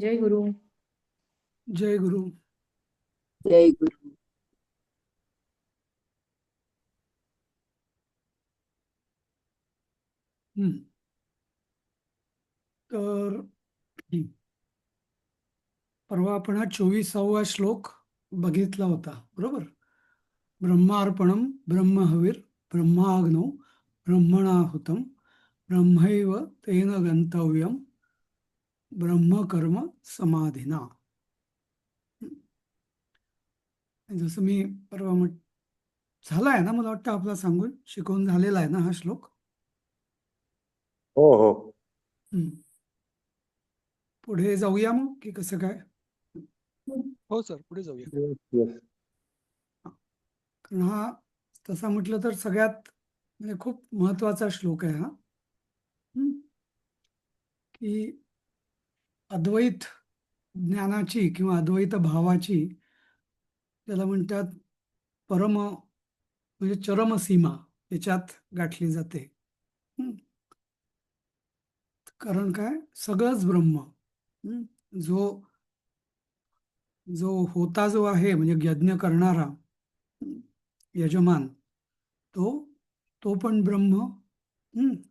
जय गुरु. जय गुरु. जय गुरु. हम्म. तर परवा आपण हा 24वा श्लोक बघितला होता, बरोबर. ब्रह्मार्पणम ब्रह्महविर ब्रह्माग्नौ ब्रह्मणाहुतम ब्रह्मैव तेन गंतव्यम ब्रह्मकर्म समाधिना. जसं मी परवा झाला आहे ना, मला वाटतं आपला सांगून शिकवून झालेला आहे ना हा श्लोक. हो हो. हम्म. पुढे जाऊया मग की कसं काय? हो सर, पुढे जाऊया. Yes yes. कारण हा तसा म्हटलं तर सगळ्यात म्हणजे खूप महत्वाचा श्लोक आहे हा. की अद्वैत ज्ञानाची किंवा अद्वैत भावाची त्याला म्हणतात परम म्हणजे चरमसीमा याच्यात गाठली जाते. हम्म. कारण काय, सगळंच ब्रह्म. जो जो होता जो आहे म्हणजे यज्ञ करणारा यजमान, तो तो पण ब्रह्म.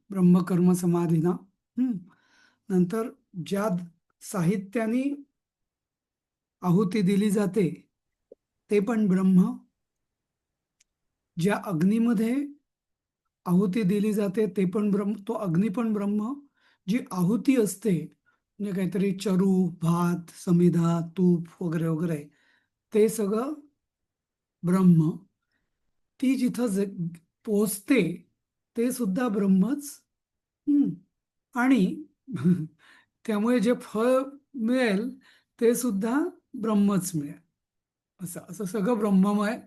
ब्रह्मकर्म समाधीना. नंतर ज्या साहित्याने आहुती दिली जाते ते पण ब्रह्म. ज्या अग्नीमध्ये आहुती दिली जाते ते पण ब्रह्म, तो अग्नी पण ब्रह्म. जी आहुती असते म्हणजे काहीतरी चरू, भात, समिधा, तूप वगैरे वगैरे, ते सगळं ब्रह्म. ती जिथं पोचते ते सुद्धा ब्रह्मच. आणि त्यामुळे जे फळ मिळेल ते सुद्धा ब्रह्मच मिळेल. असं असं सगळं ब्रह्ममय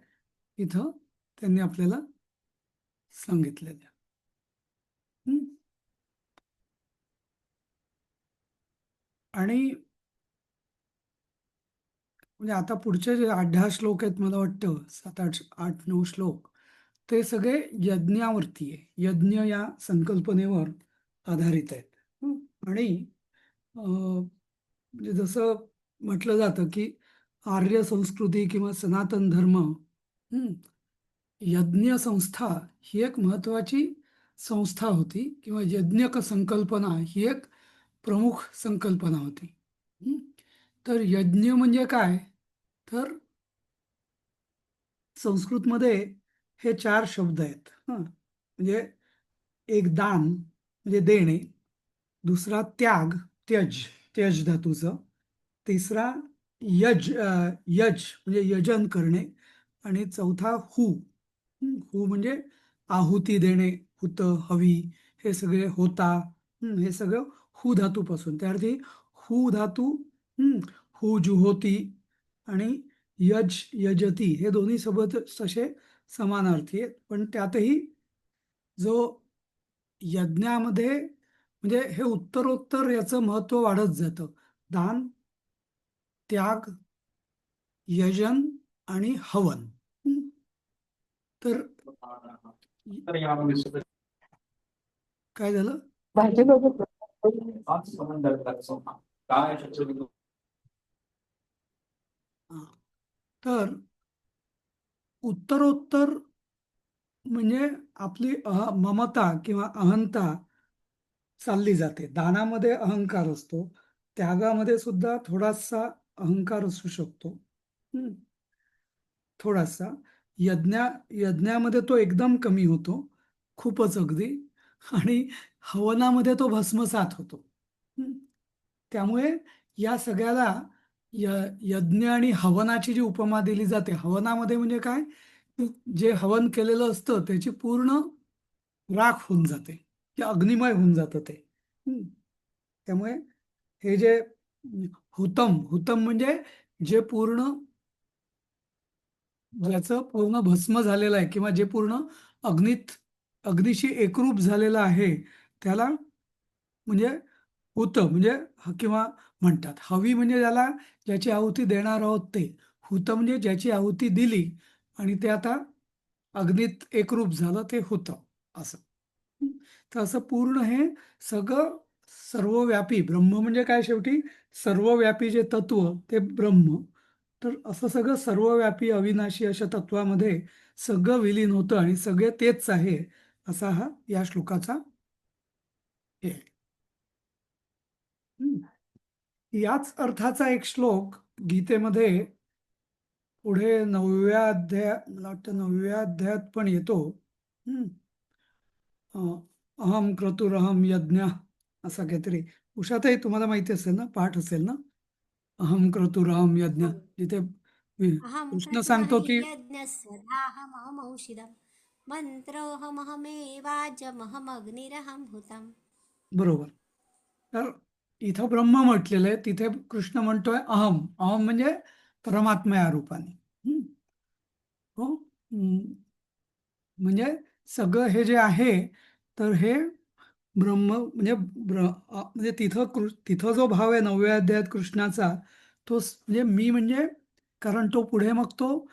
इथं त्यांनी आपल्याला सांगितलेलं आहे. आणि म्हणजे आता पुढचे जे 8-10 श्लोक आहेत, मला वाटतं 7-8-9 श्लोक, ते सगळे यज्ञावरती आहे, यज्ञ या संकल्पनेवर आधारित आहेत. आणि म्हणजे जसं म्हटलं जातं की आर्य संस्कृती किंवा सनातन धर्म, यज्ञ संस्था ही एक महत्वाची संस्था होती किंवा यज्ञक संकल्पना ही एक प्रमुख संकल्पना होती. तर यज्ञ म्हणजे काय, तर संस्कृतमध्ये हे 4 शब्द आहेत. म्हणजे एक दान म्हणजे देणे, दुसरा त्याग, त्यज, त्यज धातूचं, तिसरा यज म्हणजे यजन करणे, आणि चौथा हू म्हणजे आहुती देणे, हुत, हवी, हे सगळे होता. हे सगळं हू धातूपासून, त्याअर्थी हू धातू, हू जुहोती आणि यज यजती हे दोन्ही सोबत तसे समानार्थी आहेत. पण त्यातही जो यज्ञामध्ये म्हणजे हे उत्तरोत्तर याचं महत्व वाढत जातं. दान, त्याग, यजन आणि हवन. तर काय झालं? भाजी बघत तर उत्तरोत्तर म्हणजे आपली ममता किंवा अहंता चालली जाते. दानामध्ये अहंकार असतो, त्यागामध्ये सुद्धा थोडासा अहंकार असू शकतो. थोडासा यज्ञामध्ये तो एकदम कमी होतो, खूपच अगदी. आणि हवनामध्ये तो भस्मसात होतो. त्यामुळे या सगळ्याला यज्ञ आणि हवनाची जी उपमा दिली जाते, हवनामध्ये म्हणजे काय, जे हवन केलेलं असतं त्याची पूर्ण राख होऊन जाते, की अग्निमय होऊन जातं ते. त्यामुळे हे जे हुतम हुतम म्हणजे जे पूर्ण, ज्याचं पूर्ण भस्म झालेलं आहे किंवा जे पूर्ण अग्नीशी एकरूप झालेलं आहे त्याला म्हणजे हुत म्हणजे किंवा म्हणतात. हवी म्हणजे ज्याला, ज्याची आहुती देणार आहोत ते. हुत म्हणजे ज्याची आहुती दिली आणि ते आता अग्नीत एकरूप झालं, ते होतं असं. तर असं पूर्ण हे सगळं सर्वव्यापी ब्रह्म म्हणजे काय शेवटी सर्वव्यापी जे तत्व ते ब्रह्म. तर असं सगळं सर्वव्यापी अविनाशी अशा तत्वामध्ये सगळं विलीन होतं आणि सगळे तेच आहे असा हा या श्लोकाचा हे आहे. हम्म. याच अर्थाचा एक श्लोक गीतेमध्ये पुढे 9व्या अध्याय मला वाटतं 9व्या अध्यायात पण येतो. हम्म. अहम क्रतुरहम यज्ञ असा काहीतरी. उषाताई तुम्हाला माहिती असेल ना, पाठ असेल ना, अहम क्रतुरहम यज्ञ, हो. जिथे अहं कृष्ण सांगतो क्रतुमहि की यज्ञस्य धाहमहमौषिधम् मन्त्रोऽहमहमेवाजमहमग्निरहं हुतम्. बरोबर. तर इथं ब्रह्म म्हटलेलं आहे, तिथे कृष्ण म्हणतोय अहम. अहम म्हणजे परमात्मा या रूपाने. हम्म. हो. म्हणजे सगळं हे जे आहे तर हे ब्रह्म म्हणजे म्हणजे तिथं जो भाव आहे 9व्या अध्यायात कृष्णाचा, तो म्हणजे मी म्हणजे, कारण तो पुढे मग तो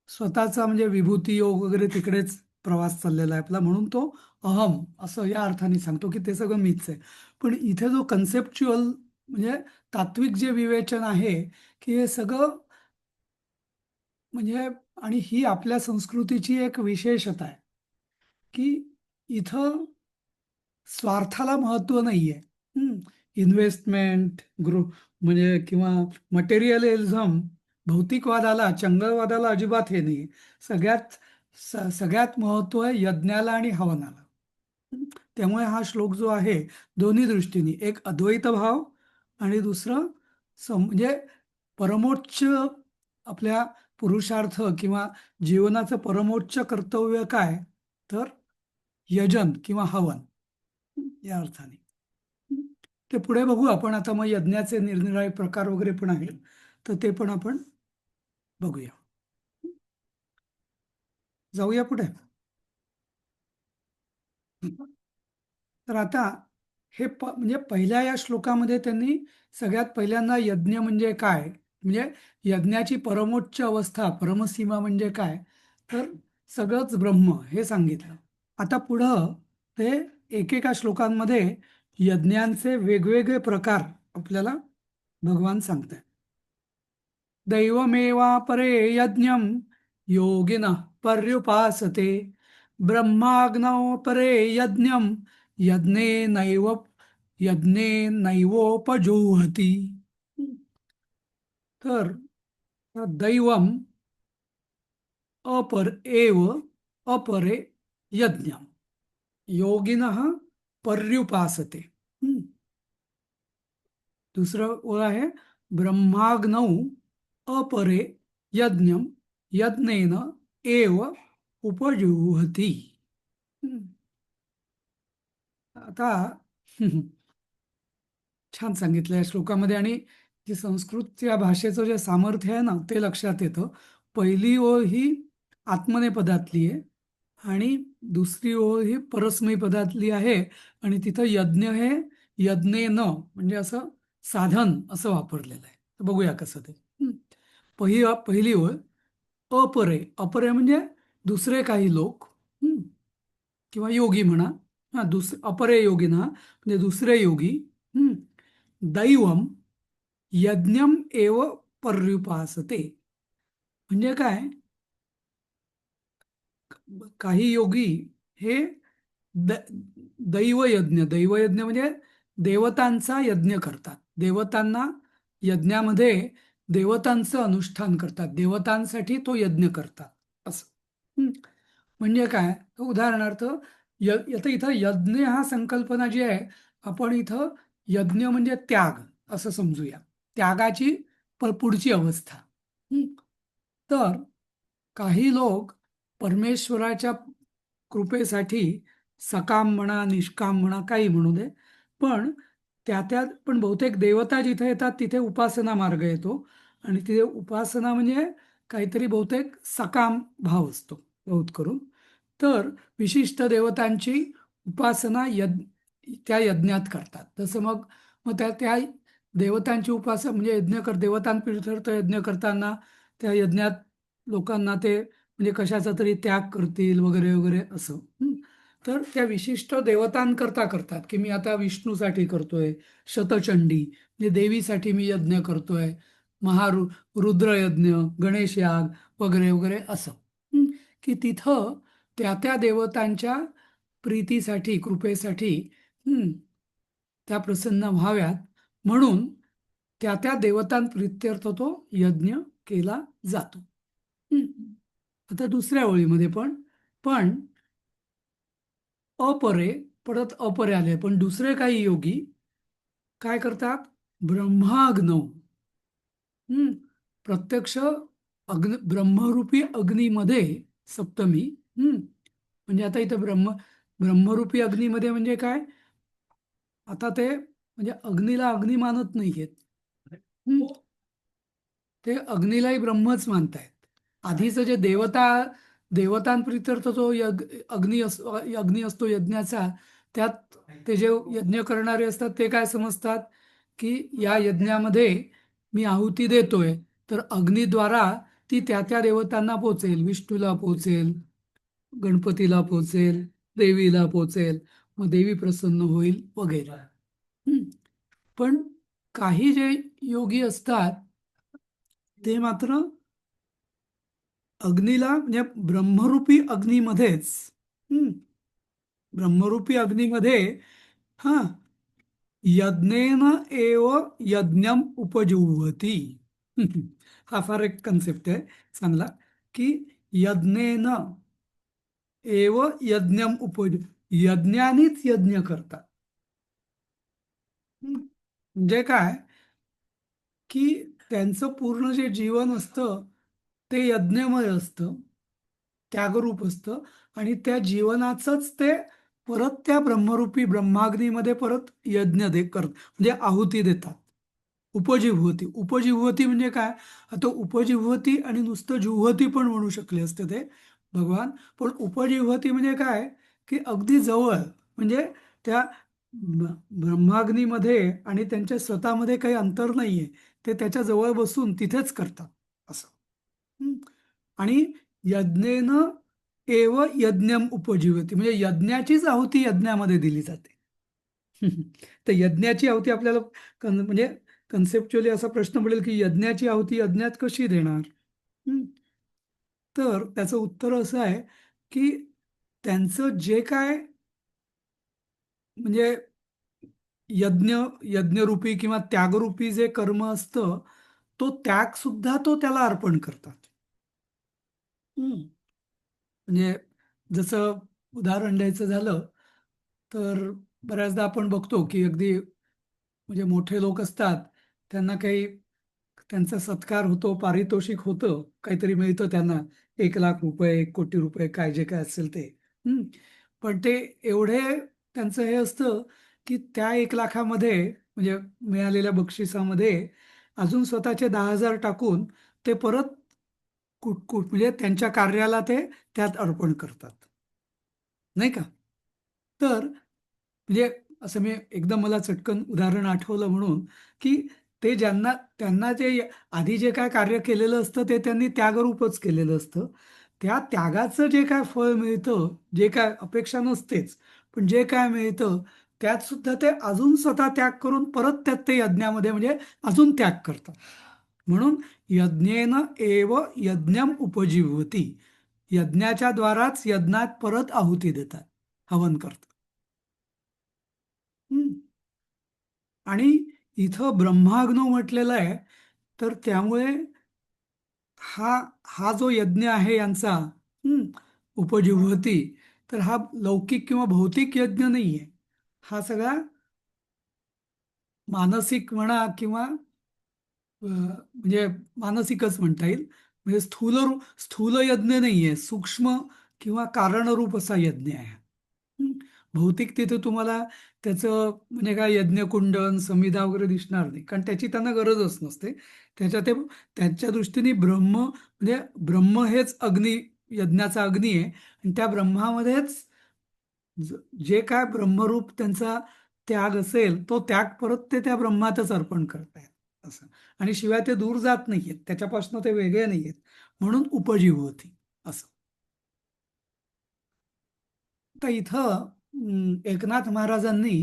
स्वतःचा म्हणजे विभूती योग वगैरे तिकडेच प्रवास चाललेला आहे आपला, म्हणून तो अहम असं या अर्थाने सांगतो की ते सगळं मीच आहे. पण इथे जो कन्सेप्च्युअल म्हणजे तात्विक जे विवेचन आहे की हे सगळं म्हणजे, आणि ही आपल्या संस्कृतीची एक विशेषता आहे की इथं स्वार्थाला महत्व नाहीये. इन्व्हेस्टमेंट ग्रुप म्हणजे किंवा मटेरियलिझम, भौतिकवादाला, चंगळवादाला अजिबात हे नाही. सगळ्यात सगळ्यात महत्व आहे यज्ञाला आणि हवनाला. हं. त्यामुळे हा श्लोक जो आहे दोन्ही दृष्टीने, एक अद्वैत भाव आणि दुसरं म्हणजे परमोच्च आपल्या पुरुषार्थ किंवा जीवनाचं परमोच्च कर्तव्य काय, तर यजन किंवा हवन या अर्थाने. ते पुढे बघू आपण. आता मग यज्ञाचे निरनिराळे प्रकार वगैरे पण आहेत, तर ते पण आपण बघूया. जाऊया पुढे. तर आता हे म्हणजे पहिल्या या श्लोकामध्ये त्यांनी सगळ्यात पहिल्यांदा यज्ञ म्हणजे काय, म्हणजे यज्ञाची परमोच्च अवस्था, परमसीमा म्हणजे काय, तर सगळंच ब्रह्म हे सांगितलं. आता पुढं ते एकेका श्लोकांमध्ये यज्ञांचे वेगवेगळे प्रकार आपल्याला भगवान सांगतात. दैवमेवापरे यज्ञं योगिनः पर्युपासते ब्रह्माग्नौ परे यज्ञं यज्ञेनैवोपजुह्वति. तर दैवम एव अपरे यज्ञं योगिनः पर्युपासते. दुसरं ओळ आहे ब्रह्माग्नौ अपरे यज्ञं यज्ञेन एव उपजुह्वति. आता छान सांगितलं या श्लोकामध्ये, आणि जी संस्कृत या भाषेचं जे सामर्थ्य आहे ना ते लक्षात येतं. पहिली ओळ ही आत्मनेपदातली आहे आणि दुसरी ओळ ही परस्मै पदातली आहे, आणि तिथं यज्ञ हे यज्ञेन म्हणजे असं साधन असं वापरलेलं आहे. तर बघूया कसं ते. पहिली ओळ अपरे. अपरे म्हणजे दुसरे काही लोक, किंवा योगी म्हणा. हा, अपरे योगिना म्हणजे दुसरे योगी. दैवम यज्ञम एव पर्युपासते म्हणजे काय, काही योगी हे दैवयज्ञ म्हणजे देवतांचा यज्ञ करतात. देवतांना यज्ञामध्ये देवतांचं अनुष्ठान करतात, देवतांसाठी तो यज्ञ करतात असं. म्हणजे काय, उदाहरणार्थ आता इथं यज्ञ हा संकल्पना जी आहे, आपण इथं यज्ञ म्हणजे त्याग असं समजूया, त्यागाची पुढची अवस्था. तर काही लोक परमेश्वराच्या कृपेसाठी सकाम म्हणा, निष्काम म्हणा, काही म्हणू दे, पण पण बहुतेक देवता जिथे येतात तिथे उपासना मार्ग येतो, आणि तिथे उपासना म्हणजे काहीतरी बहुतेक सकाम भाव असतो बहुत करून. तर विशिष्ट देवतांची उपासना त्या यज्ञात करतात. तसं मग मग त्या देवतांची उपासना म्हणजे देवतांप्रीत्यर्थ यज्ञ करताना त्या यज्ञात लोकांना ते म्हणजे कशाचा तरी त्याग करतील वगैरे वगैरे असं. तर त्या विशिष्ट देवतांकरता करतात की मी आता विष्णूसाठी करतोय शतचंडी म्हणजे देवीसाठी मी यज्ञ करतोय, रुद्रयज्ञ, गणेश याग वगैरे वगैरे असं. हं, की तिथं त्या त्या देवतांच्या प्रीतीसाठी कृपेसाठी हं, त्या प्रसन्न व्हाव्यात म्हणून त्या त्या देवतांप्रित्यर्थ तो यज्ञ केला जातो. हं. आता दुसऱ्या ओळीमध्ये पण पण अपरे परत अपरे आले पण दुसरे काही योगी काय करतात ब्रह्माग्नौ हं, प्रत्यक्ष ब्रह्मरूपी अग्नीमध्ये सप्तमी म्हणजे आता इथं ब्रह्मरूपी अग्नीमध्ये म्हणजे काय आता ते म्हणजे अग्नीला अग्नी मानत नाहीयेत. हं, ते अग्नीलाही ब्रह्मच मानतायत. आधीचं जे देवतांप्रित्यर्थ जो अग्नी असतो यज्ञाचा, त्यात ते जे यज्ञ करणारे असतात ते काय समजतात की या यज्ञामध्ये मी आहुती देतोय तर अग्नीद्वारा ती त्या त्या देवतांना पोचेल, विष्णूला पोचेल, गणपतीला पोचेल, देवीला पोचेल, मग देवी प्रसन्न होईल वगैरे. हं. पण काही जे योगी असतात ते मात्र अग्नीला म्हणजे ब्रह्मरूपी अग्नीमध्येच हं, ब्रह्मरूपी अग्नीमध्ये हा यज्ञेन एव यज्ञम उपजुह्वती. हा फार एक कन्सेप्ट आहे चांगला की यज्ञेन एव यज्ञम यज्ञानीच यज्ञ करतात. म्हणजे काय की त्यांचं पूर्ण जे जीवन असतं ते यज्ञमय असतं, त्यागरूप असतं आणि त्या जीवनाचंच ते परत त्या ब्रह्मरूपी ब्रह्माग्नीमध्ये परत यज्ञ म्हणजे आहुती देतात. उपजिह्वती म्हणजे काय आता उपजिह्वती आणि नुसतं जुह्वती पण म्हणू शकले असते ते भगवान, पण उपजिह्वती म्हणजे काय की अगदी जवळ म्हणजे त्या ब्रह्माग्नीमध्ये आणि त्यांच्या स्वतःमध्ये काही अंतर नाहीये, ते त्याच्या जवळ बसून तिथेच करतात असं. हं. आणि यज्ञेन एव यज्ञम उपजीवती म्हणजे यज्ञाचीच आहुती यज्ञामध्ये दिली जाते. तर यज्ञाची आहुती आपल्याला म्हणजे कन्सेप्च्युअली असा प्रश्न पडेल की यज्ञाची आहुती यज्ञात कशी देणार. हं. तर त्याचं उत्तर असं आहे की त्यांचं जे काय म्हणजे यज्ञरूपी किंवा त्यागरूपी जे कर्म असतं तो त्याग सुद्धा तो त्याला अर्पण करतात. हं. म्हणजे जसं उदाहरण द्यायचं झालं तर बऱ्याचदा आपण बघतो की अगदी म्हणजे मोठे लोक असतात त्यांना काही त्यांचा सत्कार होतो, पारितोषिक होतं, काहीतरी मिळतं त्यांना 1,00,000 रुपये, 1,00,00,000 रुपये काय जे काय असेल ते. हं. पण ते एवढे त्यांचं हे असतं की त्या 1,00,000मध्ये म्हणजे मिळालेल्या बक्षिसामध्ये अजून स्वतःचे 10,000 टाकून ते परत म्हणजे त्यांच्या कार्याला ते त्यात अर्पण करतात. नाही का? तर म्हणजे असं मी एकदम मला चटकन उदाहरण आठवलं म्हणून की ते त्यांना जे आधी जे काय कार्य केलेलं असतं ते त्यांनी त्यागरूपच केलेलं असतं. त्या त्यागाचं जे काय फळ मिळतं, जे काय अपेक्षा नसतेच, पण जे काय मिळतं त्यात सुद्धा ते अजून स्वतः त्याग करून परत त्यात ते यज्ञामध्ये म्हणजे अजून त्याग करतात. म्हणून यज्ञेन एव यज्ञम उपजीवती यज्ञाच्या द्वाराच यज्ञात परत आहुती देतात, हवन करतात. हं. आणि इथं ब्रह्माग्नो म्हटलेला आहे तर त्यामुळे हा हा जो यज्ञ आहे यांचा उपजीवती तर हा लौकिक किंवा भौतिक यज्ञ नाहीये. हा सगळा मानसिक म्हणा किंवा म्हणजे मानसिकच म्हणता येईल. म्हणजे स्थूल यज्ञ नाहीये, सूक्ष्म किंवा कारणरूप असा यज्ञ आहे. हं. भौतिक तिथे तुम्हाला त्याचं म्हणजे काय यज्ञकुंडन समिधा वगैरे दिसणार नाही कारण त्याची त्यांना गरजच नसते. त्यांच्या दृष्टीने म्हणजे ब्रह्म हेच यज्ञाचा अग्नी आहे आणि त्या ब्रह्मामध्येच जे काय ब्रह्मरूप त्यांचा त्याग असेल तो त्याग परत ते त्या ब्रह्मातच अर्पण करतायत असं. आणि शिवाय ते दूर जात नाहीयेत, त्याच्यापासून ते वेगळे नाहीयेत म्हणून उपजीव होती असं. तर इथं एकनाथ महाराजांनी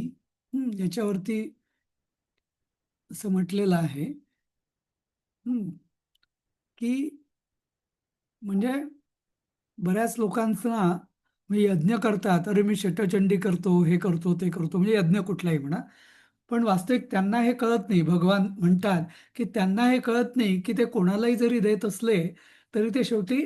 याच्यावरती असं म्हटलेलं आहे की म्हणजे बऱ्याच लोकांचा म्हणजे यज्ञ करतात, अरे मी शतचंडी करतो, हे करतो, ते करतो, म्हणजे यज्ञ कुठलाही म्हणा. पण वास्तविक त्यांना हे कळत नाही. भगवान म्हणतात की त्यांना हे कळत नाही की ते कोणालाही जरी देत असले तरी ते शेवटी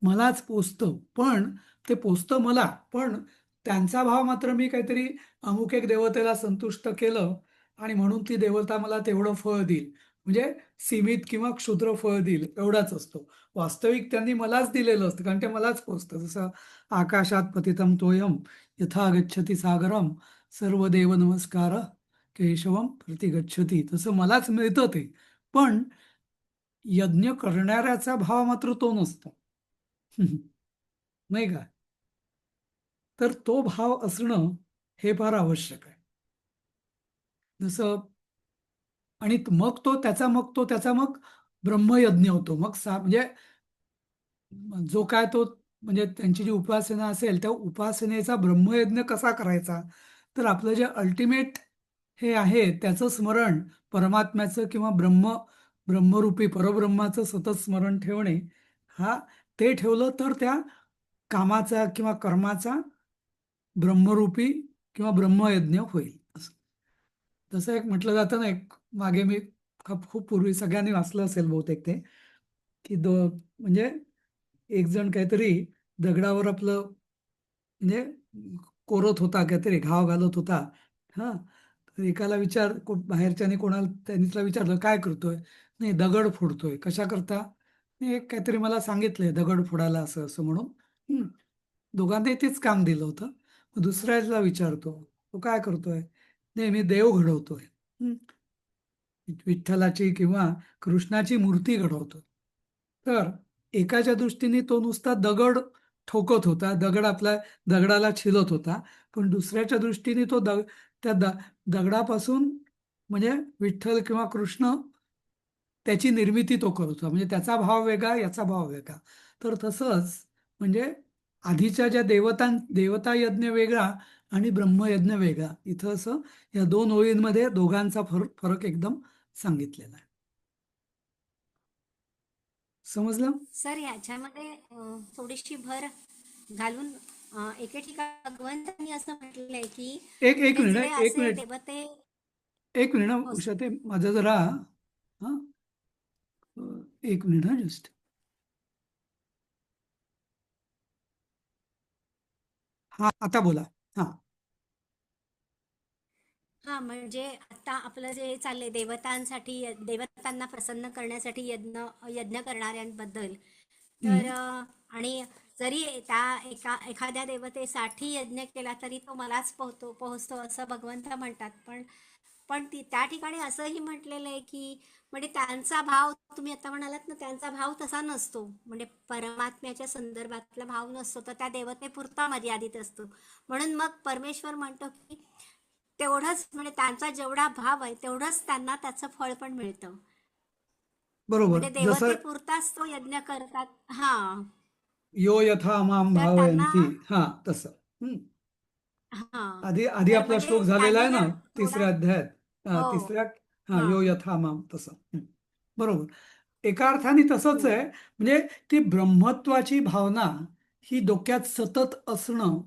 मलाच पोचतं. पण ते पोचतं मला, पण त्यांचा भाव मात्र मी काहीतरी अमुक एक देवतेला संतुष्ट केलं आणि म्हणून ती देवता मला तेवढं फळ देईल, म्हणजे सीमित किंवा क्षुद्र फळ देईल एवढाच असतो. वास्तविक त्यांनी मलाच दिलेलं असतं, कारण ते मलाच पोचतं. जसं आकाशात पतितम तोयम यथा गच्छति सागरम सर्व देव नमस्कार केशवम प्रतिगच्छती, तसं मलाच मिळतं ते. पण यज्ञ करणाऱ्याचा भाव मात्र तो नसतो. नाही का? तर तो भाव असणं हे फार आवश्यक आहे. जसं आणि मग ब्रह्मयज्ञ होतो. म्हणजे जो काय तो म्हणजे त्यांची जी उपासना असेल त्या उपासनेचा ब्रह्मयज्ञ कसा करायचा, तर आपलं जे अल्टिमेट हे आहे त्याचं स्मरण, परमात्म्याचं किंवा ब्रह्मरूपी परब्रह्माचं सतत स्मरण ठेवणे, ते ठेवलं तर त्या कामाचा किंवा कर्माचा ब्रह्मरूपी किंवा ब्रह्मयज्ञ होईल. असं तसं एक म्हटलं जातं ना, एक मागे मी खूप पूर्वी सगळ्यांनी वाचलं असेल बहुतेक ते, की म्हणजे एक जण काहीतरी दगडावर आपलं म्हणजे कोरत होता, काहीतरी घाव घालत होता. हा तर एकाला बाहेरच्याने कोणाला त्यांनीला विचारलं, काय करतोय? नाही, दगड फोडतोय. कशा करता? नाही, एक काहीतरी मला सांगितलंय दगड फोडायला असं असं म्हणून. दोघांनाही तेच काम दिलं होतं. मग दुसऱ्याला विचारतो, तो काय करतोय? नाही, मी देव घडवतोय. विठ्ठलाची किंवा कृष्णाची मूर्ती घडवतो. तर एकाच्या दृष्टीने तो नुसता दगड ठोकत होता, दगडाला छिलत होता. पण दुसऱ्याच्या दृष्टीने तो त्या दगडापासून म्हणजे विठ्ठल किंवा कृष्ण त्याची निर्मिती तो करत होता. म्हणजे त्याचा भाव वेगळा, याचा भाव वेगळा. तर तसंच म्हणजे आधीच्या ज्या देवता यज्ञ वेगळा आणि ब्रह्मयज्ञ वेगळा. इथं असं या दोन ओळींमध्ये दोघांचा फरक एकदम सांगितलेला आहे. समजलं? सर ह्याच्यामध्ये थोडीशी भर घालून एके ठिकाणी भगवंतांनी असं म्हटलंय की एक एक म्हणजे जे मिनिट एक असे मिनिट देवते. एक मिनिट हो उषा, सर. ते माझं जरा हा एक मिनिट हा जस्ट. हा, आता बोला. हा हा म्हणजे आता आपलं जे चाललंय देवतांसाठी, देवतांना प्रसन्न करण्यासाठी यज्ञ यज्ञ करणाऱ्यांबद्दल. तर हम्म. आणि जरी एखाद्या देवतेसाठी यज्ञ केला तरी तो मलाच पोहोचतो असं भगवंत म्हणतात. पण त्या ठिकाणी असंही म्हटलेलं आहे की म्हणजे त्यांचा भाव, तुम्ही आता म्हणालात ना, त्यांचा भाव तसा नसतो, म्हणजे परमात्म्याच्या संदर्भातला भाव नसतो, तर त्या देवतेपुरता मर्यादित असतो. म्हणून मग परमेश्वर म्हणतो की तेवढंच, म्हणजे त्यांचा जेवढा भाव आहे तेवढंच त्यांना त्याचं फळ पण मिळतं. बरोबर. म्हणजे जसं देवतेपुरताच तो यज्ञ करतात. हा. यो यथा माम तर त्यांना भावयंती, हा तसं. हा आधी आधी तर आपला म्हणजे श्लोक झालेला त्यांनी आहे ना, जर थोडा. तिसऱ्या अध्यायात. हो. तिसऱ्या हा. यो यथा माम, तसं. बरोबर. एका अर्थाने तसंच आहे. म्हणजे ती ब्रह्मत्वाची भावना ही डोक्यात सतत असणं,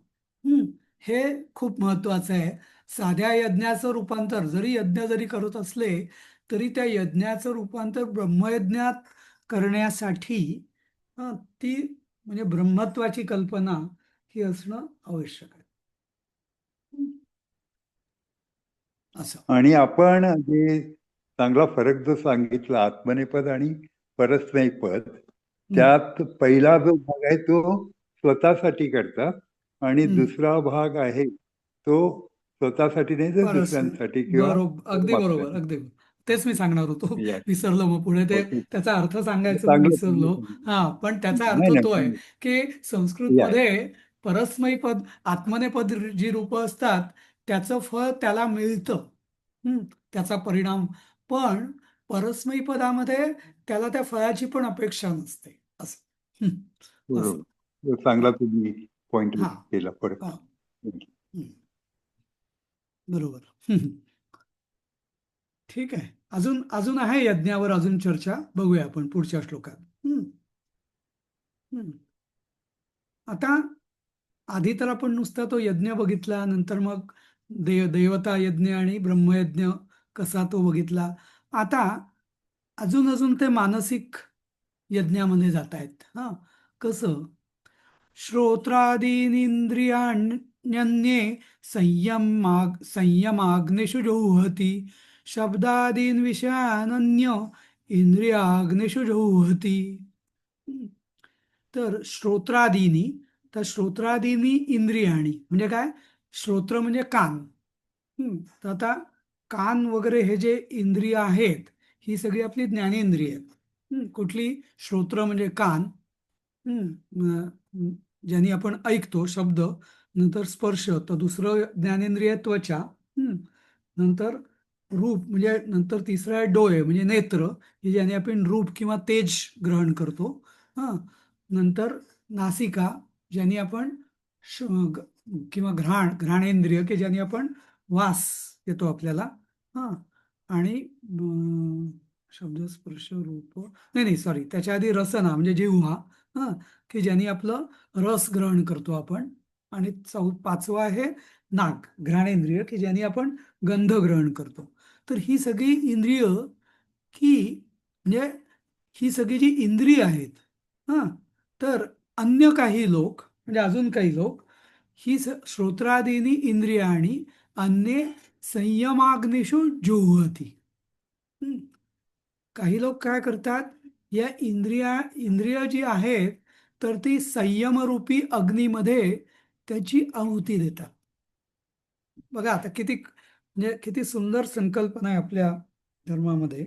हे खूप महत्वाचं आहे. साध्या यज्ञाचं रूपांतर जरी करत असले तरी त्या यज्ञाचं रूपांतर ब्रह्मयज्ञात करण्यासाठी ती म्हणजे ब्रह्मत्वाची कल्पना ही असणं आवश्यक आहे. असं. आणि आपण जे चांगला फरक जो सांगितला आत्मनेपद आणि परस्मैपद, त्यात पहिला जो भाग आहे तो स्वतःसाठी करतात आणि दुसरा भाग आहे तो स्वतःसाठी नाही तर दुसऱ्यांसाठी किंवा बरोबर, अगदी बरोबर, परमात्म्यासाठी. अगदी. तेच मी सांगणार होतो. या. विसरलो, मग पुढे ओके. त्याचा अर्थ सांगायचं मी चांगलं विसरलो. सांगितलं. हा, पण त्याचा अर्थ नाही नाही तो आहे चांगलं. की या. संस्कृतमध्ये परस्मैपद, आत्मनेपद जी रूपं असतात त्याचं फळ त्याला मिळतं. त्याचा परिणाम. पण परस्मैपदामध्ये त्याला त्या फळाची पण अपेक्षा नसते. असं. असं. बरोबर. चांगला तुम्ही पॉइंट हा केला परत. हा हम्म. बरोबर. ठीक आहे. अजून अजून आहे यज्ञावर अजून चर्चा, बघूया आपण पुढच्या श्लोकात. हम्म. हम्म. आता आधी तर आपण नुसता तो यज्ञ बघितला, नंतर मग देवता यज्ञ आणि ब्रह्मयज्ञ कसा तो बघितला. आता अजून अजून ते मानसिक यज्ञामध्ये जात आहेत. हा, कसं? श्रोत्रादीनिंद्रियाण्यन्ये संयमाग्निषु जुह्वति शब्दादीन विषयानन्य इंद्रियाग्निषु जुह्वति. तर श्रोत्रादीनी, तर श्रोत्रादीनी इंद्रियाणी म्हणजे काय? श्रोत्र म्हणजे कान. तर आता कान वगैरे हे जे इंद्रिय आहेत, ही सगळी आपली ज्ञानेंद्रिय आहेत. कुठली? श्रोत्र म्हणजे कान, ज्यांनी आपण ऐकतो शब्द. नंतर स्पर्श, तर दुसरं ज्ञानेंद्रिय त्वचा. नंतर रूप, म्हणजे नंतर तिसरं आहे डोळे म्हणजे नेत्र, की ज्याने आपण रूप किंवा तेज ग्रहण करतो. हां, नंतर नासिका, ज्याने आपण किंवा घ्राणेंद्रिय, की ज्याने आपण वास येतो आपल्याला. हां, आणि शब्द स्पर्श रूप, नाही सॉरी, त्याच्या आधी रसना म्हणजे जिव्हा, हां, की ज्याने आपलं रस ग्रहण करतो आपण. आणि पाचवं आहे नाक, घ्राणेंद्रिय, की ज्याने आपण गंध ग्रहण करतो. तर ही सगळी इंद्रिय, की म्हणजे ही सगळी जी इंद्रिय आहेत, हां, तर अन्य काही लोक म्हणजे अजून काही लोक ही श्रोत्रादीनी इंद्रियाणी अन्ये संयमाग्निषु जुह्वति. काही लोक काय करतात? या इंद्रिय जी आहेत, तर ती संयमरूपी अग्नीमध्ये त्याची आहुती देतात. बघा आता किती म्हणजे किती सुंदर संकल्पना आहे आपल्या धर्मामध्ये,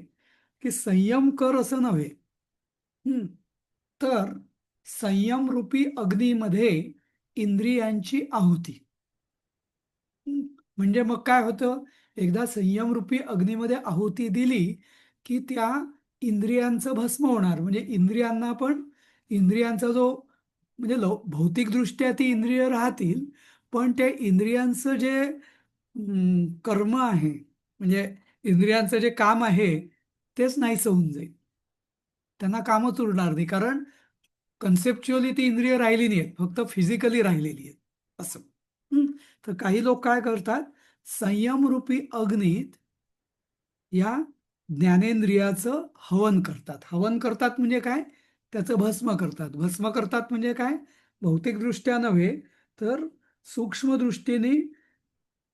की संयम कर असं नव्हे. तर संयमरूपी अग्नीमध्ये इंद्रियांची आहुती. म्हणजे मग काय होतं? एकदा संयमरूपी अग्नीमध्ये आहुती दिली की त्या इंद्रियांचं भस्म होणार. म्हणजे इंद्रियांना पण, इंद्रियांचा जो म्हणजे भौतिकदृष्ट्या ती इंद्रिय राहतील, पण त्या इंद्रियांचं जे कर्म आहे, म्हणजे इंद्रियांचं जे काम आहे, तेच नाहीसं होऊन जाईल. त्यांना कामच उरणार नाही, कारण कन्सेप्च्युअली ती इंद्रिय राहिली नाही आहेत, फक्त फिजिकली राहिलेली आहेत असं. तर काही लोक काय करतात? संयमरूपी अग्नीत या ज्ञानेंद्रियाचं हवन करतात. हवन करतात म्हणजे काय? त्याचं भस्म करतात. भस्म करतात म्हणजे काय? भौतिकदृष्ट्या नव्हे, तर सूक्ष्मदृष्टीने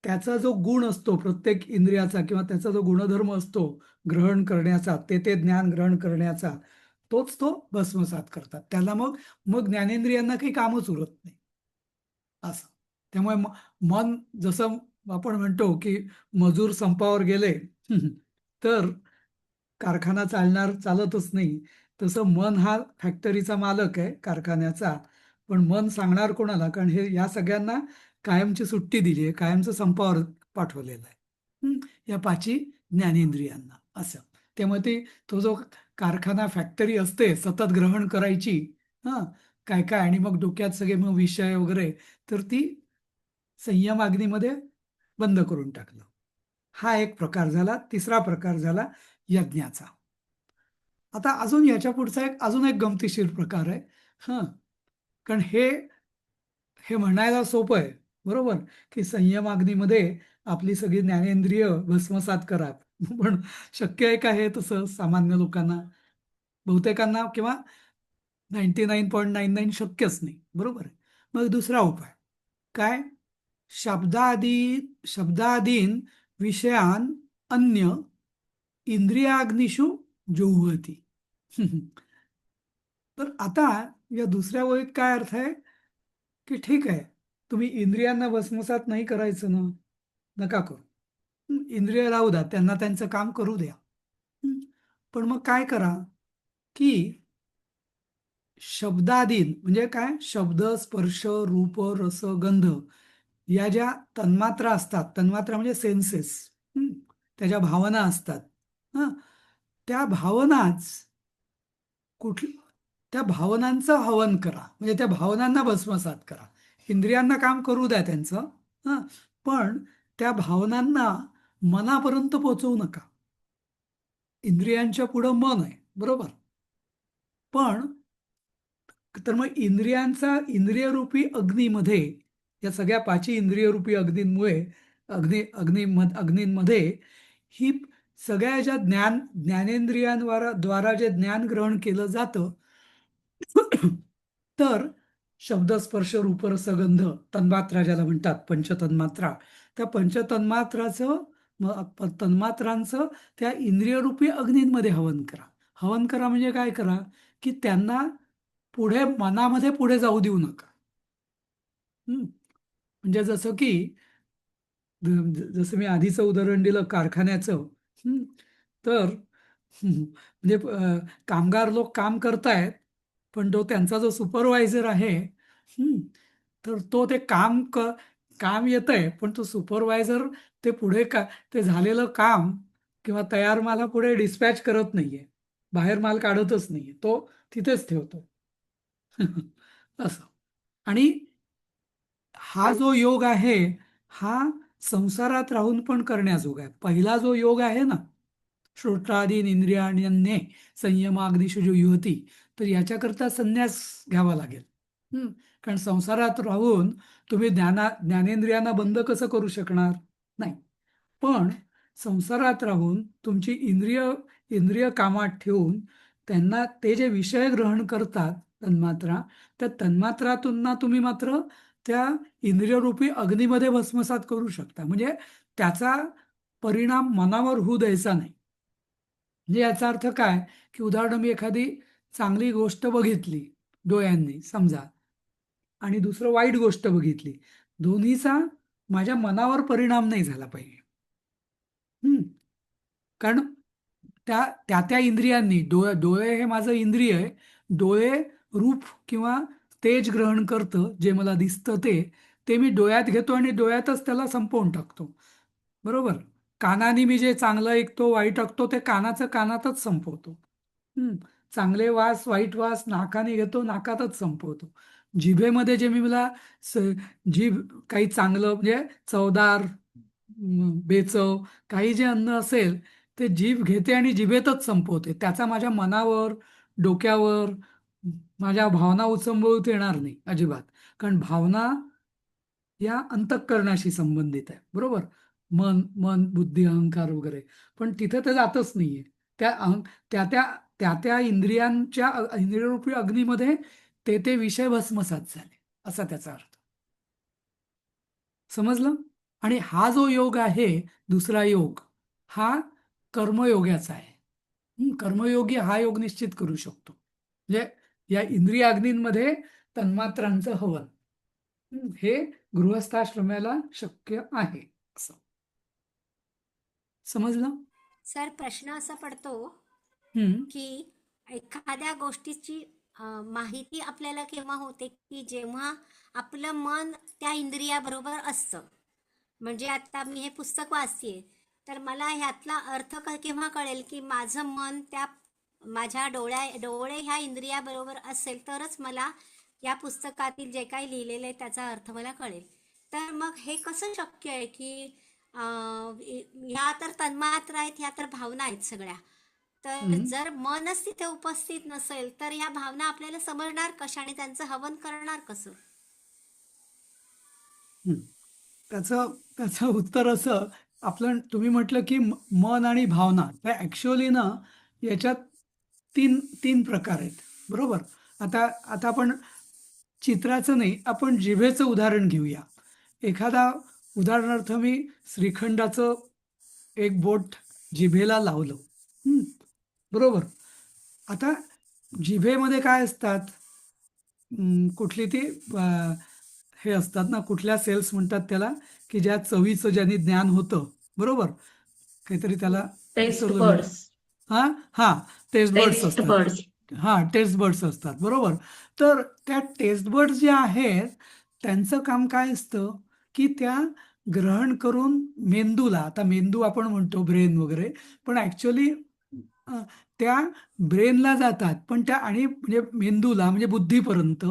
त्याचा जो गुण असतो प्रत्येक इंद्रियाचा, किंवा त्याचा जो गुणधर्म असतो ग्रहण करण्याचा, ते ज्ञान ग्रहण करण्याचा, तोच तो भस्मसात करतात. त्याला मग मग ज्ञानेंद्रियांना काही कामच उरत नाही असं. त्यामुळे मन, जसं आपण म्हणतो की मजूर संपावर गेले तर कारखाना चालतच नाही, तसं मन हा फॅक्टरीचा मालक आहे, कारखान्याचा. पण मन सांगणार कोणाला? कारण हे या सगळ्यांना कायमची सुट्टी दिली आहे, कायमचं संपावर पाठवलेलं आहे. या पाची ज्ञानेंद्रियांना असं. त्यामुळे तो जो कारखाना, फॅक्टरी असते सतत ग्रहण करायची, हां, काय काय, आणि मग डोक्यात सगळे मग विषय वगैरे, तर ती संयम अग्नीमध्ये बंद करून टाकलं. हा एक प्रकार झाला. तिसरा प्रकार झाला यज्ञाचा. आता अजून याच्या पुढचा अजून एक गमतीशीर प्रकार आहे. हां, कारण हे हे म्हणायला सोपं आहे, बरोबर, की संयमाग्नीमध्ये आपली सगळी ज्ञानेंद्रिय भस्मसात करा. पण शक्य आहे का हे तसं सामान्य लोकांना? बहुतेकांना किंवा 99.99 शक्यच नाही, बरोबर आहे. मग दुसरा उपाय काय? शब्दादीन विषयान अन्य इंद्रियाग्निषु जुह्वति. तर आता या दुसऱ्या ओळीत काय अर्थ आहे? की ठीक आहे, तुम्ही इंद्रियांना भस्मसात नाही करायचं ना, नका करू. इंद्रिय राहू द्या, त्यांना त्यांचं काम करू द्या. पण मग काय करा? की शब्दादीन म्हणजे काय? शब्द, स्पर्श, रूप, रस, गंध या ज्या तन्मात्रा असतात, तन्मात्रा म्हणजे सेन्सेस, त्याच्या भावना असतात. हां, त्या भावनाच त्या भावनांचं हवन करा, म्हणजे त्या भावनांना भस्मसात करा. इंद्रियांना काम करू द्या त्यांचं. हां, पण त्या भावनांना मनापर्यंत पोचवू नका. इंद्रियांच्या पुढं मन आहे, बरोबर? पण तर मग इंद्रियरूपी अग्नीमध्ये, या सगळ्या पाची इंद्रियरूपी अग्नींमध्ये ही सगळ्या ज्या ज्ञानेंद्रियांद्वारा जे ज्ञान ग्रहण केलं जातं, तर शब्द स्पर्श रूप रस गंध तन्मात्रा ज्याला म्हणतात, पंचतन्मात्रा, त्या तन्मात्रांचं त्या इंद्रियरूपी अग्नींमध्ये हवन करा. हवन करा म्हणजे काय करा, की त्यांना मनामध्ये पुढे जाऊ देऊ नका. म्हणजे जसं मी आधीचं उदाहरण दिलं कारखान्याचं. तर म्हणजे कामगार लोक काम करतायत, पण तो त्यांचा जो सुपरवायझर आहे, तर तो ते काम येतंय, पण तो सुपरवायझर ते झालेलं काम किंवा तयार माला पुढे डिस्पॅच करत नाहीये, बाहेर माल काढतच नाहीये, तो तिथेच ठेवतो. असं. आणि हा जो योग आहे, हा संसारात राहून पण करण्याजोगा आहे. पहिला जो योग आहे ना, श्रोत्रादीन इंद्रियाण्यन्ये संयमाग्निषु युहती, तर याच्याकरता संन्यास घ्यावा लागेल. कारण संसारात राहून तुम्ही ज्ञानेंद्रियांना बंद कसं करू शकणार? नाही. पण संसारात राहून तुमची इंद्रिय कामात ठेवून त्यांना ते जे विषय ग्रहण करतात तन्मात्रा, त्या तन्मात्रातून तुम्ही मात्र त्या इंद्रियरूपी अग्नीमध्ये भस्मसात करू शकता. म्हणजे त्याचा परिणाम मनावर होऊ द्यायचा नाही. म्हणजे याचा अर्थ काय, की उदाहरण, मी एखादी चांगली गोष्ट बघितली डोळ्यांनी समजा, आणि दुसरं वाईट गोष्ट बघितली, दोन्हीचा माझ्या मनावर परिणाम नाही झाला पाहिजे. कारण त्या इंद्रियांनी, डोळे हे माझं इंद्रिय आहे, डोळे रूप किंवा तेज ग्रहण करतं, जे मला दिसतं ते मी डोळ्यात घेतो आणि डोळ्यातच त्याला संपवून टाकतो, बरोबर? कानाने मी जे चांगलं ऐकतो, वाईट ऐकतो, ते कानातच संपवतो. चांगले वास वाईट वास नाकाने घेतो, नाकातच संपवतो. जिभेमध्ये जे मला जीभ काही चांगलं म्हणजे चवदार, बेचव काही जे अन्न असेल, ते जीभ घेते आणि जिभेतच संपवते. त्याचा माझ्या मनावर, डोक्यावर, माझ्या भावना उचंबळूत येणार नाही अजिबात. कारण भावना या अंतःकरणाशी संबंधित आहे, बरोबर? मन बुद्धी अहंकार वगैरे, पण तिथे ते जातच नाहीये. त्या इंद्रियरूपी अग्नीमध्ये ते विषय भस्मसात झाले, असा त्याचा अर्थ. समजलं? आणि हा जो योग आहे, दुसरा योग, हा कर्मयोगाचा आहे. कर्मयोगी हा योग निश्चित करू शकतो. म्हणजे या इंद्रिय अग्नींमध्ये तन्मात्रांचं हवन, हे गृहस्थाश्रमाला शक्य आहे. असं समजलं? सर, प्रश्न असा पडतो हम्म की एखाद्या गोष्टीची माहिती आपल्याला केव्हा होते, की जेव्हा आपलं मन त्या इंद्रियाबरोबर असतं. म्हणजे आता मी हे पुस्तक वाचतेय, तर मला ह्यातला अर्थ केव्हा कळेल, की माझं मन माझ्या डोळे ह्या इंद्रियाबरोबर असेल, तरच मला या पुस्तकातील जे काही लिहिलेलं आहे त्याचा अर्थ मला कळेल. तर मग हे कसं शक्य आहे, की ह्या तर तन्मात्रा आहेत, ह्या तर भावना आहेत सगळ्या. तर हम्म जर मनच तिथे उपस्थित नसेल, तर ह्या भावना आपल्याला समजणार कशा आणि त्यांचं हवन करणार कसं? हम्म. त्याचं उत्तर असं, तुम्ही म्हटलं की मन आणि भावना, त्या ऍक्च्युअली ना याच्यात तीन तीन प्रकार आहेत, बरोबर? आता आपण चित्राचं नाही, आपण जिभेचं उदाहरण घेऊया. उदाहरणार्थ मी श्रीखंडाचं एक बोट जिभेला लावलं, बरोबर? आता जिभेमध्ये काय असतात, कुठली ती हे असतात ना, कुठल्या सेल्स म्हणतात त्याला, की ज्या चवीचं ज्यांनी ज्ञान होतं, बरोबर? काहीतरी त्याला टेस्ट विसरलो मी. बर्ड्स हा टेस्ट बर्ड्स टेस्ट असतात. बर्ड्स टेस्ट बर्ड्स असतात, बरोबर? तर त्या टेस्ट बर्ड्स ज्या आहेत, त्यांचं काम काय असतं, की त्या ग्रहण करून मेंदूला, आता मेंदू आपण म्हणतो ब्रेन वगैरे, पण ऍक्च्युअली त्या ब्रेनला जातात, पण त्या आणि म्हणजे मेंदूला म्हणजे बुद्धीपर्यंत,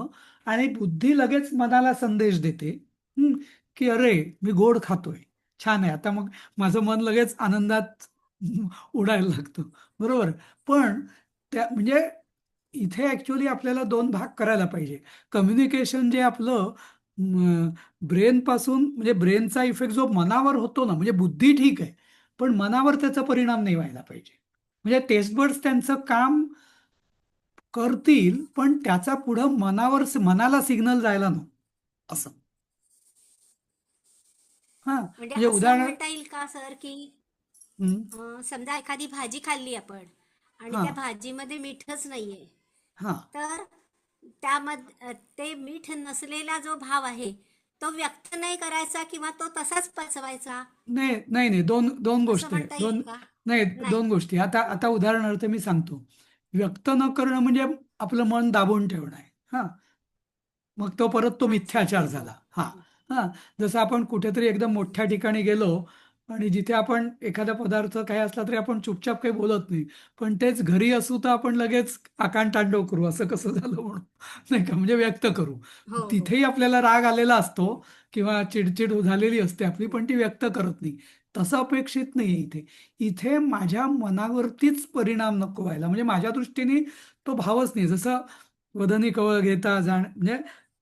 आणि बुद्धी लगेच मनाला संदेश देते, हं, की अरे मी गोड खातोय, छान आहे, आता मग माझं मन लगेच आनंदात उडायला लागतं. बरोबर. पण त्या म्हणजे इथे ऍक्च्युली आपल्याला दोन भाग करायला पाहिजे. कम्युनिकेशन जे आपलं ब्रेन पासून, म्हणजे ब्रेनचा इफेक्ट जो मनावर होतो ना, म्हणजे बुद्धी ठीक आहे, पण मनावर त्याचा परिणाम नाही व्हायला पाहिजे. म्हणजे टेस्ट बर्ड्स त्यांचं काम करतील, पण त्याचा पुढं मनाला सिग्नल जायला नको असं. हा म्हणजे म्हणजे असं उदाहरण. म्हणता येईल का सर की हं, समजा एखादी भाजी खाल्ली आपण आणि हा त्या भाजीमध्ये मीठच नाहीये, हा तर ते मीठ नसलेला जो भाव आहे तो व्यक्त नाही करायचा किंवा तो तसाच पचवायचा, नाही नाही नाही, दोन दोन असं गोष्टी आहे. म्हणता येईल दोन का? नाही, नाही. दोन गोष्टी. आता आता उदाहरणार्थ मी सांगतो. व्यक्त न करणं म्हणजे आपलं मन दाबून ठेवणं आहे. हा, मग तो परत तो अच्छा, मिथ्याचार हो हो. झाला. हा. हा. जसं आपण कुठेतरी एकदम मोठ्या ठिकाणी गेलो आणि जिथे आपण एखादा पदार्थ काही असला तरी आपण चुपचाप काही बोलत नाही, पण तेच घरी असू तर आपण लगेच आकांतांडव करू, असं कसं झालं म्हणून, नाही का, म्हणजे व्यक्त करू. हो हो. तिथेही आपल्याला राग आलेला असतो किंवा चिडचिड झालेली असते आपली, पण ती व्यक्त करत नाही. तसं अपेक्षित नाही इथे. इथे माझ्या मनावरतीच परिणाम नको व्हायला, म्हणजे माझ्या दृष्टीने तो भावच नाही. जसं वदनी कवळ घेता जाण, म्हणजे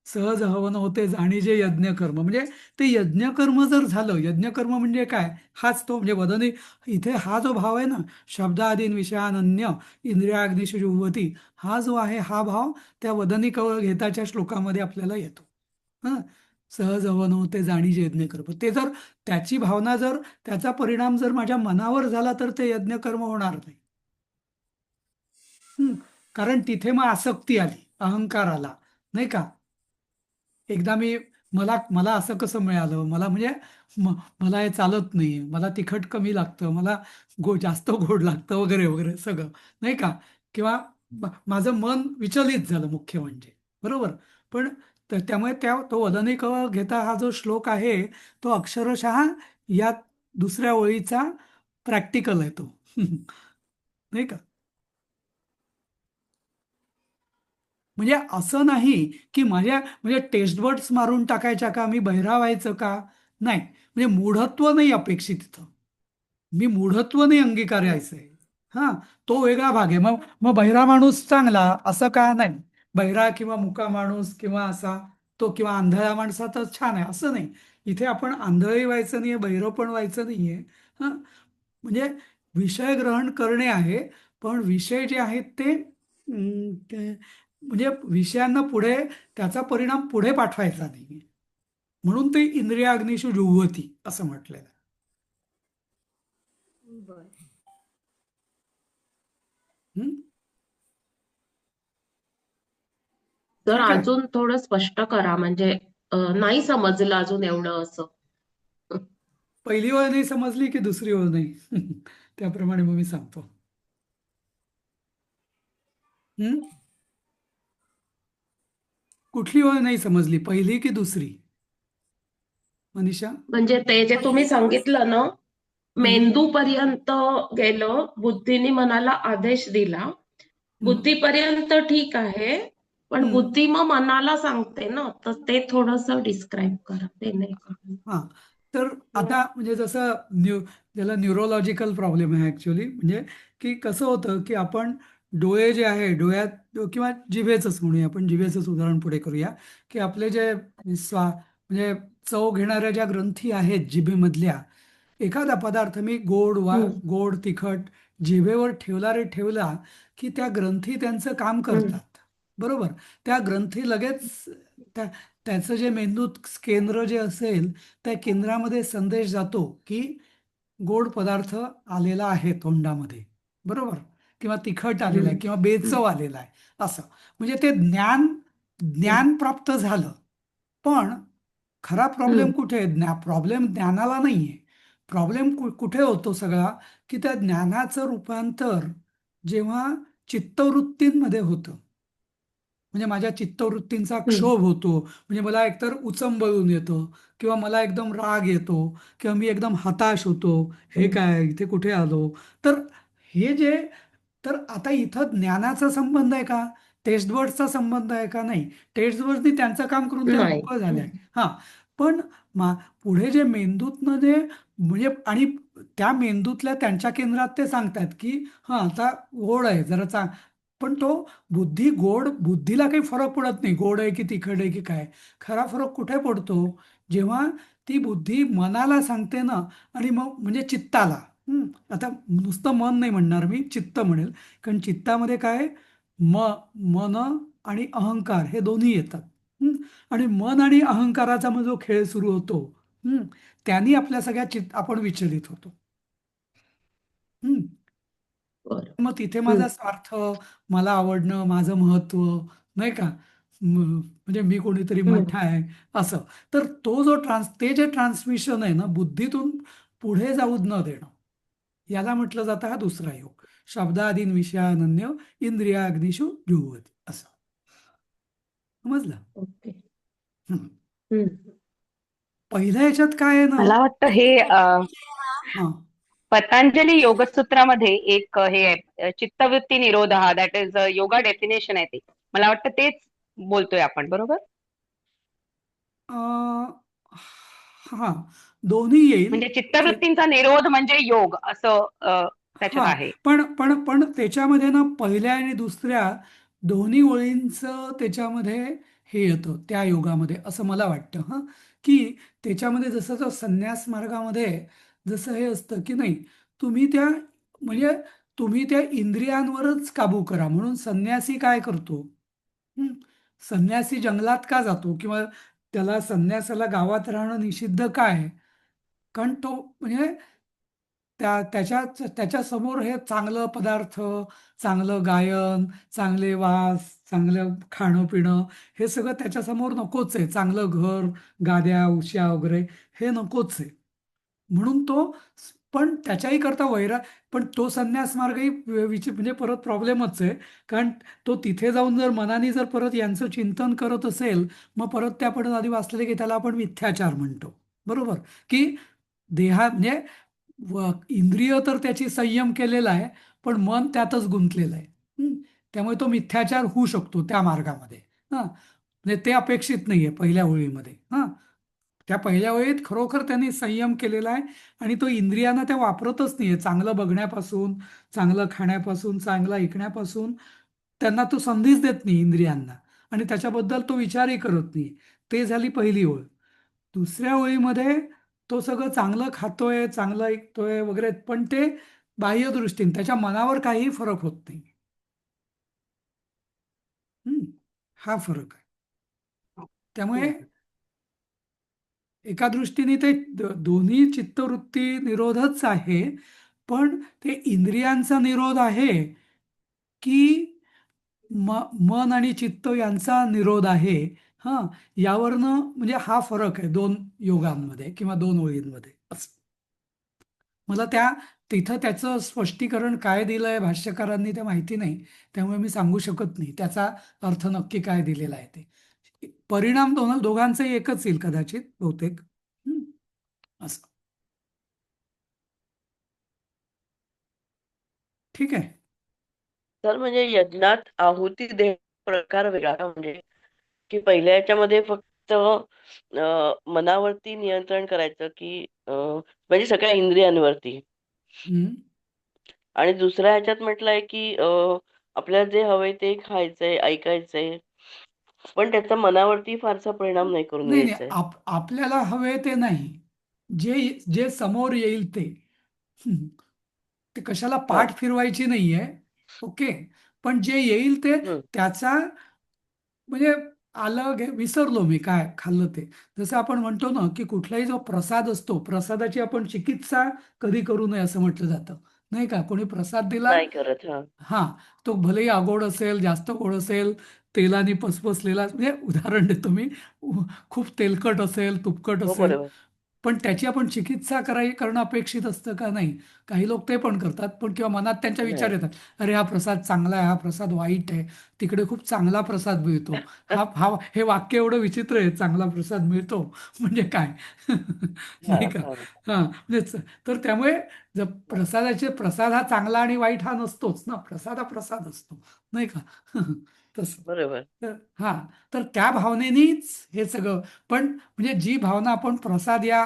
सहज हवन होते जाणी जे यज्ञकर्म, म्हणजे ते यज्ञकर्म जर झालं, यज्ञकर्म म्हणजे काय, हाच तो म्हणजे वदनी. इथे हा जो भाव आहे ना, शब्दादीन विषयानन्य इंद्रियाग्निषु जुह्वती, हा जो आहे हा भाव त्या वदनी कवळ घेताच्या श्लोकामध्ये आपल्याला येतो. हं, सहज हवन होते जाणी जे यज्ञकर्म, ते जर त्याची भावना जर त्याचा परिणाम जर माझ्या मनावर झाला तर ते यज्ञकर्म होणार नाही. हं, कारण तिथे मग आसक्ती आली, अहंकार आला, नाही का. एकदा मी, मला मला असं कसं मिळालं, मला म्हणजे मला हे चालत नाही, मला तिखट कमी लागतं, मला जास्त गोड लागतं वगैरे वगैरे सगळं, नाही का. किंवा माझं मन विचलित झालं मुख्य म्हणजे. बरोबर. पण त्यामुळे तो वदनी कवळ घेता हा जो श्लोक आहे तो अक्षरशः या दुसऱ्या ओळीचा प्रॅक्टिकल आहे तो. नाही का. म्हणजे असं नाही की माझ्या म्हणजे टेस्ट बर्ड्स मारून टाकायच्या का, मी बहिरा व्हायचं का, नाही, म्हणजे मूढत्व नाही अपेक्षित इथं. मी मूढत्व नाही अंगीकारायचंय. हा, तो वेगळा भाग आहे. मग मग बहिरा माणूस चांगला असं का नाही, बहिरा किंवा मुका माणूस किंवा असा तो, किंवा आंधळ्या माणसातच छान आहे असं नाही. इथे आपण आंधळही व्हायचं नाहीये, बहिरं पण व्हायचं नाहीये. हा, म्हणजे विषय ग्रहण करणे आहे, पण विषय जे आहेत ते म्हणजे विषयांना पुढे त्याचा परिणाम पुढे पाठवायचा नाही, म्हणून ते इंद्रियाग्निषु जुह्वती असं म्हटलेलं आहे. बर. हं? तर ठीक आहे. अजून थोडं स्पष्ट करा, म्हणजे नाही समजलं अजून एवढं असं. पहिली ओळ नाही समजली की दुसरी ओळ नाही? त्याप्रमाणे मग मी सांगतो. हं? कुठली ओळ नाही समजली, पहिली की दुसरी, मनीषा? म्हणजे ते जे तुम्ही पहिली समजली. सांगितलं ना, हं, मेंदू पर्यंत गेलं, बुद्धीने मनाला आदेश दिला, हं, बुद्धीपर्यंत ठीक आहे, पण हं. बुद्धी मग मनाला सांगते ना, तर ते थोडस डिस्क्राईब करा, ते नाही कळलं. हां. तर आता म्हणजे जसं ज्याला न्यूरोलॉजिकल प्रॉब्लेम आहे ॲक्च्युली, म्हणजे की कसं होतं की आपण डोळे जे आहे डोळ्यात, किंवा जिभेचंच म्हणूया, आपण जिभेचंच उदाहरण पुढे करूया, की आपले जे म्हणजे चव घेणाऱ्या ज्या ग्रंथी आहेत जिभेमधल्या, एखादा पदार्थ मी हम्म, गोड तिखट जिभेवर ठेवला रे ठेवला की त्या ग्रंथी त्यांचं काम हम्म, करतात. बरोबर. त्या ग्रंथी लगेच त्या त्याचं जे मेंदूत केंद्र जे असेल त्या केंद्रामध्ये संदेश जातो की गोड पदार्थ आलेला आहे तोंडामध्ये. बरोबर. किंवा तिखट आलेला आहे हम्म, किंवा हम्म, बेचव आलेला आहे असं. म्हणजे ते ज्ञान हम्म, ज्ञान प्राप्त झालं. पण खरा प्रॉब्लेम हम्म, कुठे आहे? प्रॉब्लेम ज्ञानाला नाहीये. प्रॉब्लेम कुठे होतो सगळा, की त्या ज्ञानाचं रूपांतर जेव्हा चित्तवृत्तींमध्ये होतं, म्हणजे माझ्या चित्तवृत्तींचा हम्म, क्षोभ होतो, म्हणजे मला एकतर उचंबळून येतं किंवा मला एकदम राग येतो किंवा मी एकदम हताश होतो, हे हम्म, काय इथे कुठे आलो. तर हे जे तर आता इथं ज्ञानाचा संबंध आहे का, टेस्ट बर्डचा संबंध आहे का? नाही. टेस्ट बर्डनी त्यांचं काम करून त्या नाही. मोकळं झाल्या. हा, पण पुढे जे मेंदूतनं जे म्हणजे आणि त्या मेंदूतल्या त्यांच्या केंद्रात ते सांगतात की हा आता गोड आहे जरा पण तो बुद्धीला काही फरक पडत नाही गोड आहे की तिखट आहे की काय. खरा फरक कुठे पडतो? जेव्हा ती बुद्धी मनाला सांगते ना, आणि मग म्हणजे चित्ताला. आता नुसतं मन नाही म्हणणार मी, चित्त म्हणेल. कारण चित्तामध्ये काय, म मन आणि अहंकार हे दोन्ही येतात. हं? आणि मन आणि अहंकाराचा मग जो खेळ सुरू होतो, हं, त्यांनी आपल्या सगळ्या आपण विचलित होतो. हं? बरं. मग तिथे हम्म. माझा स्वार्थ, मला आवडणं, माझं महत्व, नाही का, म्हणजे मी कोणीतरी हम्म. मोठा आहे असं. तर तो जो ते जे ट्रान्समिशन आहे ना, बुद्धीतून पुढे जाऊ न देणं, याला म्हटलं जातं हा दुसरा योग. शब्दादीन विषयानन्य इंद्रियाग्निषु जुह्वति असं. समजलं? ओके. हं. हम्म. पहिल्या ह्याच्यात काय आहे ना. मला वाटतं हे हा, पतंजली योगसूत्रामध्ये एक हे आहे चित्तवृत्ती निरोध दॅट इज योगा डेफिनेशन आहे ते. मला वाटतं तेच बोलतोय आपण, बरोबर? हा, दोन्ही येईल. म्हणजे चित्तवृत्तींचा निरोध म्हणजे योग असं त्याच्यात हा, आहे. पण त्याच्यामध्ये ना पहिल्या आणि दुसऱ्या दोन्ही ओळींचं त्याच्यामध्ये हे येतं त्या योगामध्ये, असं मला वाटतं. हा, की त्याच्यामध्ये जसं जो संन्यास मार्गामध्ये जसं हे असतं की नाही, तुम्ही त्या म्हणजे तुम्ही त्या इंद्रियांवरच काबू करा म्हणून संन्यासी काय करतो? हं, संन्यासी जंगलात का जातो? किंवा त्याला संन्यासाला गावात राहणं निषिद्ध का आहे? कारण तो म्हणजे त्याच्या समोर हे चांगलं पदार्थ, चांगलं गायन, चांगले वास, चांगलं खाणं पिणं, हे सगळं त्याच्यासमोर नकोच आहे. चांगलं घर, गाद्या उश्या वगैरे हे नकोच आहे. म्हणून तो पण त्याच्याही करता पण तो संन्यास मार्गही म्हणजे परत प्रॉब्लेमच आहे. कारण तो तिथे जाऊन जर मनाने जर परत यांचं चिंतन करत असेल, मग परत ते आपण आधी वाचलेले की त्याला आपण मिथ्याचार म्हणतो. बरोबर? की म्हणजे इंद्रिय तर त्याची संयम केलेला आहे, पण मन त्यातच गुंतलेलं आहे. त्यामुळे तो मिथ्याचार होऊ शकतो त्या मार्गामध्ये. हां, म्हणजे ते अपेक्षित नाहीये पहिल्या ओळीमध्ये. हां, त्या पहिल्या ओळीत खरोखर त्यांनी संयम केलेला आहे आणि तो इंद्रियांना त्या वापरतच नाहीये. चांगलं बघण्यापासून, चांगलं खाण्यापासून, चांगलं ऐकण्यापासून त्यांना तो संधीच देत नाही इंद्रियांना, आणि त्याच्याबद्दल तो विचारही करत नाही. ते झाली पहिली ओळ. दुसऱ्या ओळीमध्ये तो सगळं चांगलं खातोय, चांगलं ऐकतोय वगैरे, पण ते बाह्य दृष्टीने त्याच्या मनावर काहीही फरक होत नाही. हा फरक आहे. त्यामुळे एका दृष्टीने ते दोन्ही चित्तवृत्ती निरोधच आहे, पण ते इंद्रियांचा निरोध आहे की मन आणि चित्त यांचा निरोध आहे. हा, यावरनं म्हणजे हा फरक आहे दोन योगांमध्ये किंवा दोन ओळींमध्ये असं. मला तिथं त्याचं स्पष्टीकरण काय दिलंय भाष्यकारांनी ते माहिती नाही, त्यामुळे मी सांगू शकत नाही त्याचा अर्थ नक्की काय दिलेला आहे ते. परिणाम दोघांचाही एकच येईल कदाचित, बहुतेक. असं. ठीक आहे. तर म्हणजे यज्ञात आहुती देण्याचा प्रकार वेगळा का? म्हणजे की पहिल्या याच्यामध्ये फक्त मनावरती नियंत्रण करायचं की म्हणजे सगळ्या इंद्रियांवरती, हम्म. आणि दुसऱ्या ह्याच्यात म्हटलंय की आपल्याला जे हवंय ते खायचंय, ऐकायचंय, पण त्याचा मनावरती फारसा परिणाम नाही करून नाही नाही, घ्यायचाय. आपल्याला हवे ते नाही, जे जे समोर येईल ते. हम्म. ते कशाला हा. पाठ फिरवायची नाहीये. ओके, पण जे येईल ते हम्म. त्याचा म्हणजे विसरलो मी काय खाल्लं ते. जसं आपण म्हणतो ना की कुठलाही जो प्रसाद असतो, प्रसादाची आपण चिकित्सा कधी करू नये असं म्हटलं जातं, नाही का? कोणी प्रसाद दिला, नाही करत. हा. हा, तो भलेही अगोड असेल, जास्त गोड असेल, तेलाने पसपसलेला, म्हणजे उदाहरण देतो मी, खूप तेलकट असेल, तुपकट हो, असेल, बरोबर. पण त्याची आपण चिकित्सा करणं अपेक्षित असतं का? नाही. काही लोक ते पण करतात, पण किंवा मनात त्यांच्या विचार नाही. येतात, अरे हा प्रसाद चांगला आहे, हा प्रसाद वाईट आहे, तिकडे खूप चांगला प्रसाद मिळतो. हा हा हे वाक्य एवढं विचित्र आहे, चांगला प्रसाद मिळतो म्हणजे काय? हा. नाही का? हा. हा, म्हणजे तर त्यामुळे जर प्रसाद हा चांगला आणि वाईट हा नसतोच ना, प्रसाद हा प्रसाद असतो, नाही का? तसं. बरोबर. तर त्या भावनेनीच हे सगळं. पण म्हणजे जी भावना आपण प्रसाद या